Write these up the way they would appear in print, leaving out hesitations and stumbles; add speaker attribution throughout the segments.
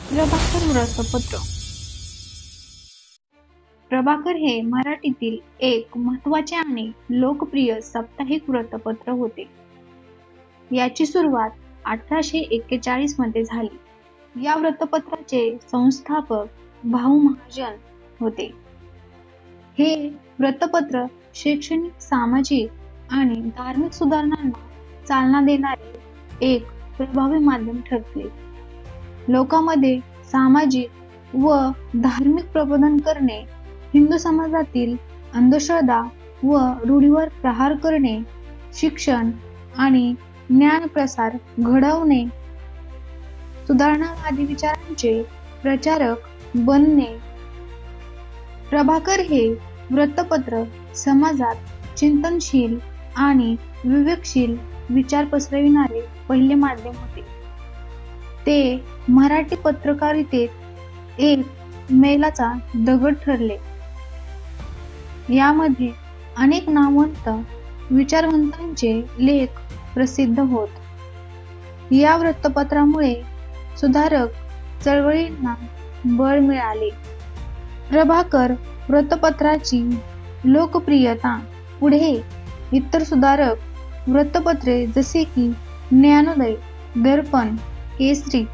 Speaker 1: प्रभाकर वृत्तपत्र. प्रभाकर हे मराठीतील एक महत्त्वाचे आणि लोकप्रिय साप्ताहिक वृत्तपत्र होते. याची सुरुवात 1841 मध्ये झाली. या वृत्तपत्राचे संस्थापक भाऊ महाजन होते. हे वृत्तपत्र शैक्षणिक, सामाजिक आणि धार्मिक सुधारणांना चालना देणारे एक प्रभावी माध्यम ठरले. लोकांमध्ये सामाजिक व धार्मिक प्रबोधन करणे, हिंदू समाजातील अंधश्रद्धा व रूढीवर प्रहार करणे, शिक्षण आणि ज्ञानप्रसार घडवणे, सुधारणावादी विचारांचे प्रचारक बनणे. प्रभाकर हे वृत्तपत्र समाजात चिंतनशील आणि विवेकशील विचार पसरविणारे पहिले माध्यम होते. ते मराठी पत्रकारितेत एक मैलाचा दगड ठरले. यामध्ये अनेक नामवंत विचारवंतांचे लेख प्रसिद्ध होत. या वृत्तपत्रामुळे सुधारक चळवळींना बळ मिळाले. प्रभाकर वृत्तपत्राची लोकप्रियता पुढे इतर सुधारक वृत्तपत्रे जसे की ज्ञानोदय, दर्पण, केसरी,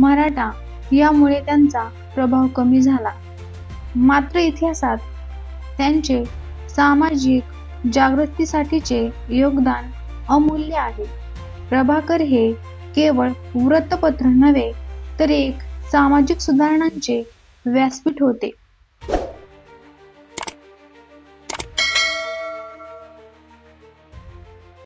Speaker 1: मराठा यामुळे त्यांचा प्रभाव कमी झाला. मात्र इतिहासात त्यांचे सामाजिक जागृतीसाठीचे योगदान अमूल्य आहे. प्रभाकर हे केवळ वृत्तपत्र नव्हे तर एक सामाजिक सुधारणांचे व्यासपीठ होते.